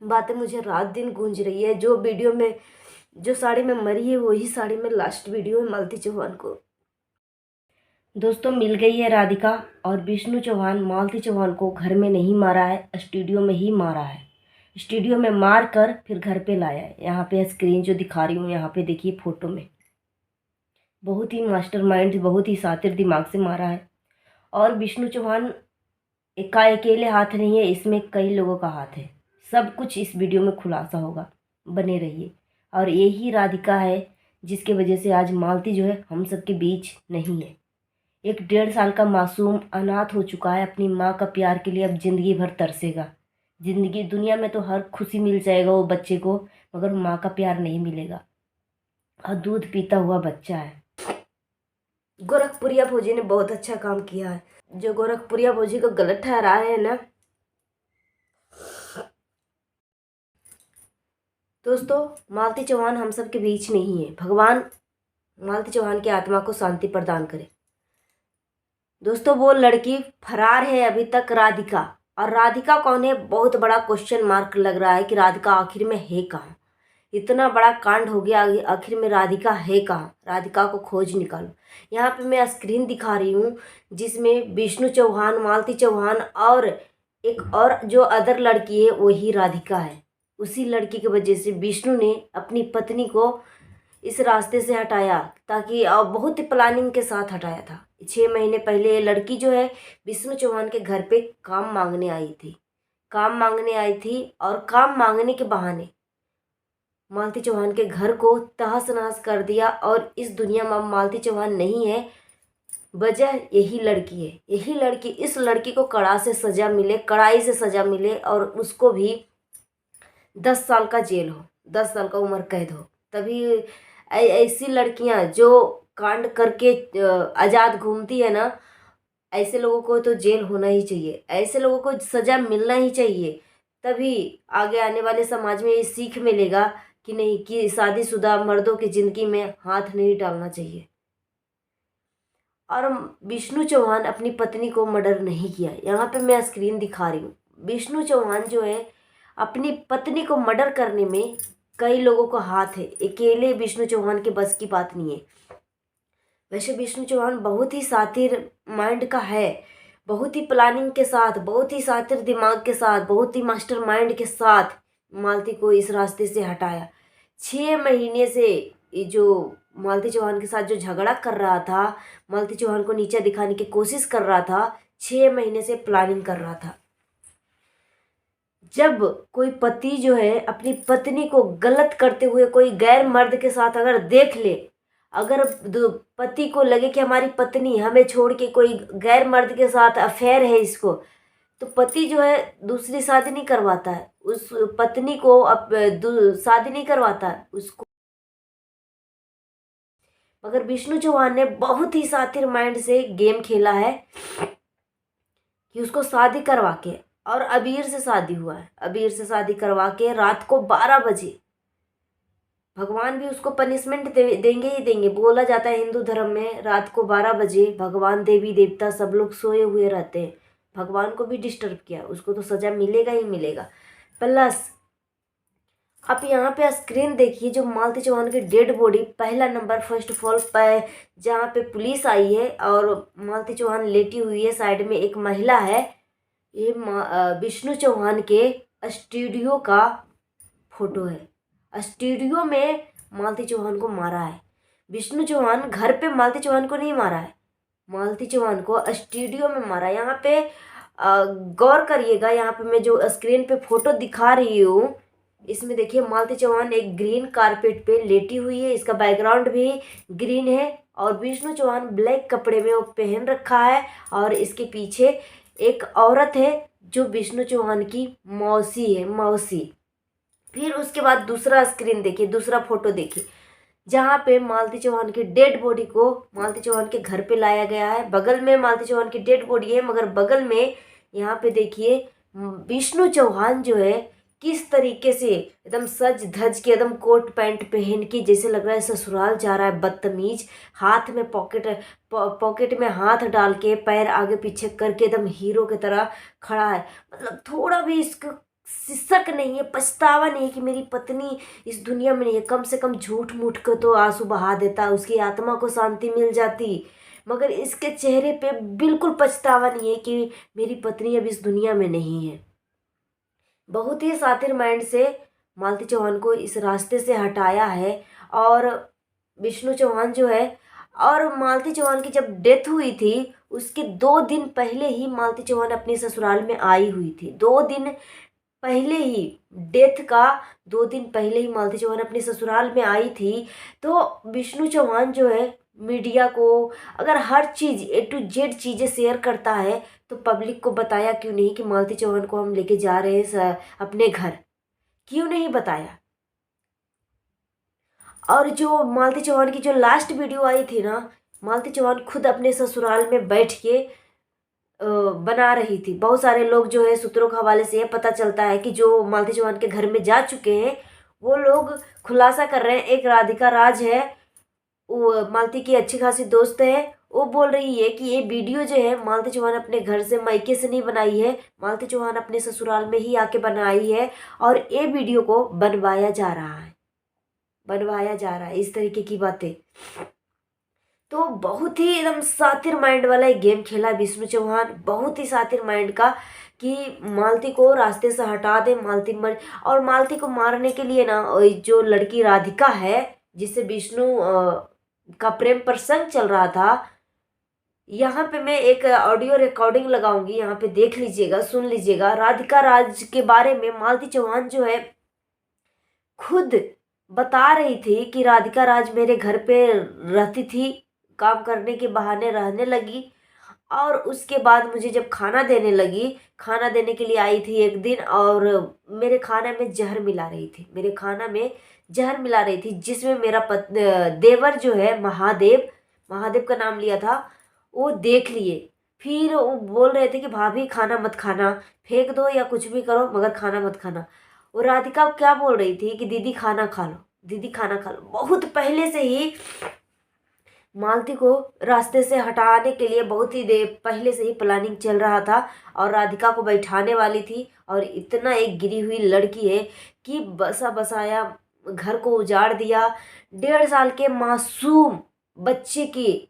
बातें मुझे रात दिन गूंज रही है। जो वीडियो में जो साड़ी में मरी है वही साड़ी में लास्ट वीडियो है मालती चौहान को। दोस्तों, मिल गई है राधिका और विष्णु चौहान मालती चौहान को घर में नहीं मारा है, स्टूडियो में ही मारा है। स्टूडियो में मार कर फिर घर पे लाया है। यहाँ पे स्क्रीन जो दिखा रही हूँ, यहाँ पे देखिए फोटो में। बहुत ही मास्टरमाइंड, बहुत ही शातिर दिमाग से मारा है। और विष्णु चौहान का अकेले हाथ नहीं है, इसमें कई लोगों का हाथ है। सब कुछ इस वीडियो में खुलासा होगा, बने रहिए। और यही राधिका है जिसके वजह से आज मालती जो है हम सबके बीच नहीं है। एक 1.5 साल का मासूम अनाथ हो चुका है, अपनी माँ का प्यार के लिए अब ज़िंदगी भर तरसेगा। ज़िंदगी दुनिया में तो हर खुशी मिल जाएगा वो बच्चे को, मगर माँ का प्यार नहीं मिलेगा। और दूध पीता हुआ बच्चा है। गोरखपुरिया फौजी ने बहुत अच्छा काम किया है। जो गोरखपुरिया फौजी को गलत ठहरा रहे हैं ना दोस्तों, मालती चौहान हम सब के बीच नहीं है। भगवान मालती चौहान की आत्मा को शांति प्रदान करे। दोस्तों, वो लड़की फरार है अभी तक, राधिका। और राधिका कौन है, बहुत बड़ा क्वेश्चन मार्क लग रहा है कि राधिका आखिर में है कहाँ। इतना बड़ा कांड हो गया, आखिर में राधिका है कहाँ। राधिका को खोज निकालो। यहाँ पे मैं स्क्रीन दिखा रही हूँ जिसमें विष्णु चौहान, मालती चौहान और एक और जो अदर लड़की है वही राधिका है। उसी लड़की की वजह से विष्णु ने अपनी पत्नी को इस रास्ते से हटाया, ताकि बहुत ही प्लानिंग के साथ हटाया था। 6 महीने पहले ये लड़की जो है विष्णु चौहान के घर पे काम मांगने आई थी। और काम मांगने के बहाने मालती चौहान के घर को तहस नहस कर दिया। और इस दुनिया में मालती चौहान नहीं है, वजह यही लड़की है। यही लड़की, इस लड़की को कड़ाई से सजा मिले और उसको भी 10 साल का जेल हो, 10 साल का उम्र कैद हो। तभी ऐसी लड़कियां जो कांड करके आज़ाद घूमती है ना, ऐसे लोगों को तो जेल होना ही चाहिए, ऐसे लोगों को सज़ा मिलना ही चाहिए। तभी आगे आने वाले समाज में ये सीख मिलेगा कि नहीं, कि शादीशुदा मर्दों की ज़िंदगी में हाथ नहीं डालना चाहिए। और विष्णु चौहान अपनी पत्नी को मर्डर नहीं किया। यहाँ पे मैं स्क्रीन दिखा रही हूँ। विष्णु चौहान जो है अपनी पत्नी को मर्डर करने में कई लोगों का हाथ है, अकेले विष्णु चौहान के बस की बात नहीं है। वैसे विष्णु चौहान बहुत ही शातिर माइंड का है, बहुत ही प्लानिंग के साथ, बहुत ही शातिर दिमाग के साथ, बहुत ही मास्टर माइंड के साथ मालती को इस रास्ते से हटाया। 6 महीने से ये जो मालती चौहान के साथ जो झगड़ा कर रहा था, मालती चौहान को नीचा दिखाने की कोशिश कर रहा था, 6 महीने से प्लानिंग कर रहा था। जब कोई पति जो है अपनी पत्नी को गलत करते हुए कोई गैर मर्द के साथ अगर देख ले, अगर पति को लगे कि हमारी पत्नी हमें छोड़ के कोई गैर मर्द के साथ अफेयर है इसको, तो पति जो है दूसरी शादी नहीं करवाता है, उस पत्नी को शादी नहीं करवाता है उसको। मगर विष्णु चौहान ने बहुत ही शातिर माइंड से गेम खेला है कि उसको शादी करवा के, और अबीर से शादी हुआ है, अबीर से शादी करवा के रात को 12 बजे, भगवान भी उसको पनिशमेंट देंगे ही देंगे। बोला जाता है हिंदू धर्म में रात को 12 बजे भगवान, देवी देवता सब लोग सोए हुए रहते हैं। भगवान को भी डिस्टर्ब किया, उसको तो सज़ा मिलेगा ही मिलेगा। प्लस आप यहाँ पे स्क्रीन देखिए, जो मालती चौहान की डेड बॉडी, पहला नंबर फर्स्ट ऑफ ऑल जहाँ पे पुलिस आई है और मालती चौहान लेटी हुई है, साइड में एक महिला है। ये विष्णु चौहान के स्टूडियो का फोटो है। स्टूडियो में मालती चौहान को मारा है। विष्णु चौहान घर पे मालती चौहान को नहीं मारा है, मालती चौहान को स्टूडियो में मारा। यहाँ पे गौर करिएगा, यहाँ पे मैं जो स्क्रीन पे फोटो दिखा रही हूँ, इसमें देखिए मालती चौहान एक ग्रीन कारपेट पे लेटी हुई है, इसका बैकग्राउंड भी ग्रीन है। और विष्णु चौहान ब्लैक कपड़े में वो पहन रखा है, और इसके पीछे एक औरत है जो विष्णु चौहान की मौसी है, मौसी। फिर उसके बाद दूसरा स्क्रीन देखिए, दूसरा फोटो देखिए, जहाँ पे मालती चौहान की डेड बॉडी को मालती चौहान के घर पे लाया गया है। बगल में मालती चौहान की डेड बॉडी है, मगर बगल में यहाँ पे देखिए विष्णु चौहान जो है किस तरीके से एकदम सज धज के, एकदम कोट पैंट पहन के, जैसे लग रहा है ससुराल जा रहा है, बदतमीज। हाथ में पॉकेट में हाथ डाल के पैर आगे पीछे करके एकदम हीरो की तरह खड़ा है। मतलब थोड़ा भी इसको सिसक नहीं है, पछतावा नहीं है कि मेरी पत्नी इस दुनिया में नहीं है। कम से कम झूठ मूठ को तो आंसू बहा देता, उसकी आत्मा को शांति मिल जाती। मगर इसके चेहरे पे बिल्कुल पछतावा नहीं है कि मेरी पत्नी अब इस दुनिया में नहीं है। बहुत ही शातिर माइंड से मालती चौहान को इस रास्ते से हटाया है। और विष्णु चौहान जो है, और मालती चौहान की जब डेथ हुई थी उसके 2 दिन पहले ही मालती चौहान अपने ससुराल में आई हुई थी। 2 दिन पहले ही, डेथ का 2 दिन पहले ही मालती चौहान अपने ससुराल में आई थी। तो विष्णु चौहान जो है मीडिया को अगर हर चीज़ A to Z चीज़ें शेयर करता है तो पब्लिक को बताया क्यों नहीं कि मालती चौहान को हम लेके जा रहे हैं अपने घर, क्यों नहीं बताया। और जो मालती चौहान की जो लास्ट वीडियो आई थी ना, मालती चौहान खुद अपने ससुराल में बैठ के बना रही थी। बहुत सारे लोग जो है सूत्रों के हवाले से ये पता चलता है कि जो मालती चौहान के घर में जा चुके हैं वो लोग खुलासा कर रहे हैं। एक राधिका राज है, वो मालती की अच्छी खासी दोस्त है, वो बोल रही है कि ये वीडियो जो है मालती चौहान अपने घर से मायके से नहीं बनाई है, मालती चौहान अपने ससुराल में ही आके बनाई है और ये वीडियो को बनवाया जा रहा है, बनवाया जा रहा है, इस तरीके की बातें। तो बहुत ही एकदम शातिर माइंड वाला एक गेम खेला विष्णु चौहान, बहुत ही शातिर माइंड का, कि मालती को रास्ते से हटा दे, मालती मर। और मालती को मारने के लिए ना जो लड़की राधिका है जिससे विष्णु का प्रेम प्रसंग चल रहा था, यहाँ पे मैं एक ऑडियो रिकॉर्डिंग लगाऊंगी, यहाँ पे देख लीजिएगा, सुन लीजिएगा। राधिका राज के बारे में मालती चौहान जो है खुद बता रही थी कि राधिका राज मेरे घर पे रहती थी, काम करने के बहाने रहने लगी, और उसके बाद मुझे जब खाना देने लगी, खाना देने के लिए आई थी एक दिन, और मेरे खाना में जहर मिला रही थी, मेरे खाना में जहर मिला रही थी, जिसमें मेरा देवर जो है महादेव, महादेव का नाम लिया था, वो देख लिए। फिर वो बोल रहे थे कि भाभी खाना मत खाना, फेंक दो या कुछ भी करो मगर खाना मत खाना। वो राधिका क्या बोल रही थी कि दीदी खाना खा लो, दीदी खाना खा लो। बहुत पहले से ही मालती को रास्ते से हटाने के लिए बहुत ही देर पहले से ही प्लानिंग चल रहा था, और राधिका को बैठाने वाली थी। और इतना एक गिरी हुई लड़की है कि बसा बसाया घर को उजाड़ दिया। 1.5 साल के मासूम बच्चे की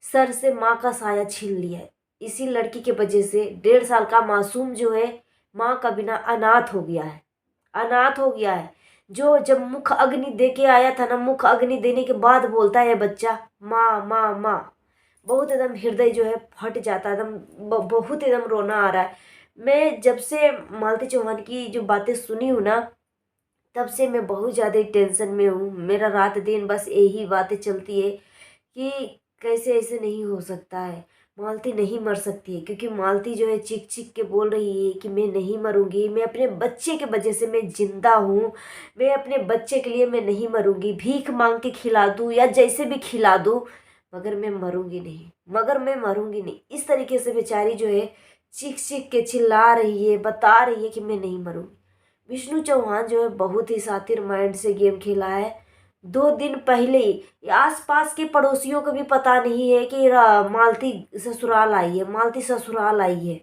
सर से माँ का साया छीन लिया है। इसी लड़की के वजह से 1.5 साल का मासूम जो है माँ का बिना अनाथ हो गया है, अनाथ हो गया है। जो जब मुख अग्नि दे के आया था ना, मुख अग्नि देने के बाद बोलता है बच्चा माँ माँ माँ, बहुत एकदम हृदय जो है फट जाता है, एकदम बहुत एकदम रोना आ रहा है। मैं जब से मालती चौहान की जो बातें सुनी हूँ ना, तब से मैं बहुत ज़्यादा टेंशन में हूँ। मेरा रात दिन बस यही बातें चलती है कि कैसे ऐसे नहीं हो सकता है, मालती नहीं मर सकती है। क्योंकि मालती जो है चीख चीख के बोल रही है कि मैं नहीं मरूंगी, मैं अपने बच्चे के वजह से मैं जिंदा हूँ, मैं अपने बच्चे के लिए मैं नहीं मरूंगी, भीख मांग के खिला दूँ या जैसे भी खिला दूँ, मगर मैं मरूंगी नहीं, मगर मैं मरूंगी नहीं। इस तरीके से बेचारी जो है चीख चीख के चिल्ला रही है, बता रही है कि मैं नहीं मरूंगी। विष्णु चौहान जो है बहुत ही शातिर माइंड से गेम खेला है। 2 दिन पहले ही आसपास के पड़ोसियों को भी पता नहीं है कि मालती ससुराल आई है, मालती ससुराल आई है।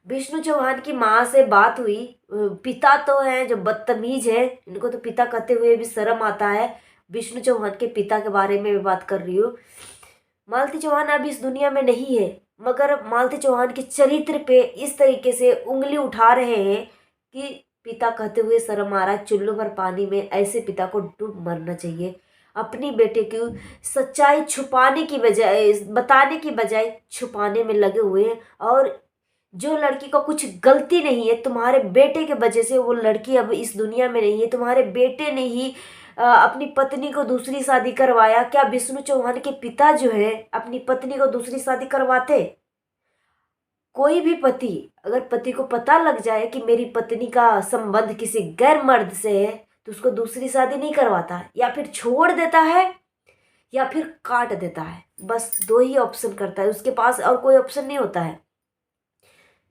विष्णु चौहान की माँ से बात हुई, पिता तो हैं जो बदतमीज है, इनको तो पिता कहते हुए भी शर्म आता है। विष्णु चौहान के पिता के बारे में मैं बात कर रही हूँ। मालती चौहान अब इस दुनिया में नहीं है, मगर मालती चौहान के चरित्र पे इस तरीके से उंगली उठा रहे हैं कि पिता कहते हुए शर्म आ रहा है। चुल्लू भर पानी में ऐसे पिता को डूब मरना चाहिए। अपनी बेटे की सच्चाई छुपाने की बजाय, बताने की बजाय छुपाने में लगे हुए हैं। और जो लड़की का कुछ गलती नहीं है, तुम्हारे बेटे के वजह से वो लड़की अब इस दुनिया में नहीं है। तुम्हारे बेटे ने ही अपनी पत्नी को दूसरी शादी करवाया। क्या विष्णु चौहान के पिता जो है अपनी पत्नी को दूसरी शादी करवाते? कोई भी पति, अगर पति को पता लग जाए कि मेरी पत्नी का संबंध किसी गैर मर्द से है, तो उसको दूसरी शादी नहीं करवाता है, या फिर छोड़ देता है या फिर काट देता है। बस 2 ही ऑप्शन करता है, उसके पास और कोई ऑप्शन नहीं होता है।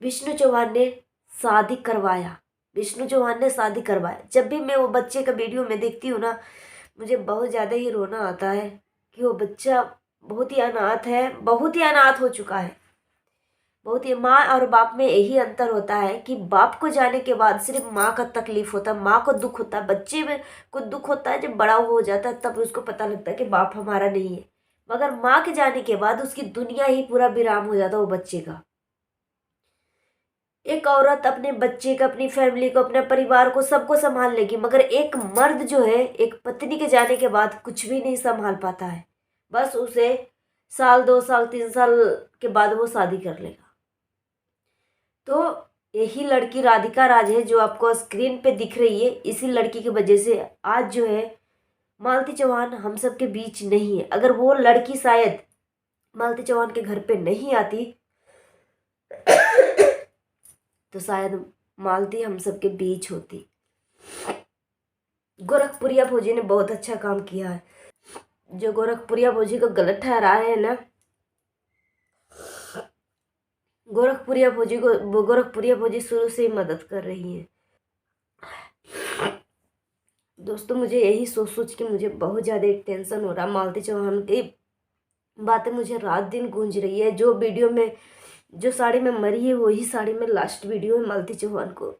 विष्णु चौहान ने शादी करवाया, विष्णु चौहान ने शादी करवाया। जब भी मैं वो बच्चे का वीडियो में देखती हूँ ना, मुझे बहुत ज़्यादा ही रोना आता है कि वो बच्चा बहुत ही अनाथ है, बहुत ही अनाथ हो चुका है, बहुत ही, माँ और बाप में यही अंतर होता है कि बाप को जाने के बाद सिर्फ माँ का तकलीफ होता है, माँ को दुख होता है। बच्चे में को दुख होता है जब बड़ा हो जाता है, तब उसको पता लगता है कि बाप हमारा नहीं है। मगर माँ के जाने के बाद उसकी दुनिया ही पूरा विराम हो जाता है वो बच्चे का। एक औरत अपने बच्चे को, अपनी फैमिली को, अपने परिवार को, सबको संभाल लेगी, मगर एक मर्द जो है एक पत्नी के जाने के बाद कुछ भी नहीं संभाल पाता है। बस उसे साल, 2 साल, 3 साल के बाद वो शादी कर लेगा। तो यही लड़की राधिका राज है जो आपको स्क्रीन पे दिख रही है। इसी लड़की की वजह से आज जो है मालती चौहान हम सब के बीच नहीं है। अगर वो लड़की शायद मालती चौहान के घर पे नहीं आती तो शायद मालती हम सब के बीच होती। गोरखपुरिया फौजी ने बहुत अच्छा काम किया है। जो गोरखपुरिया फौजी को गलत ठहरा रहे हैं ना, गोरखपुरिया फौजी शुरू से ही मदद कर रही है। दोस्तों मुझे यही सोच सोच के मुझे बहुत ज़्यादा टेंशन हो रहा। मालती चौहान की बातें मुझे रात दिन गूंज रही है। जो वीडियो में जो साड़ी में मरी है वही साड़ी में लास्ट वीडियो है मालती चौहान को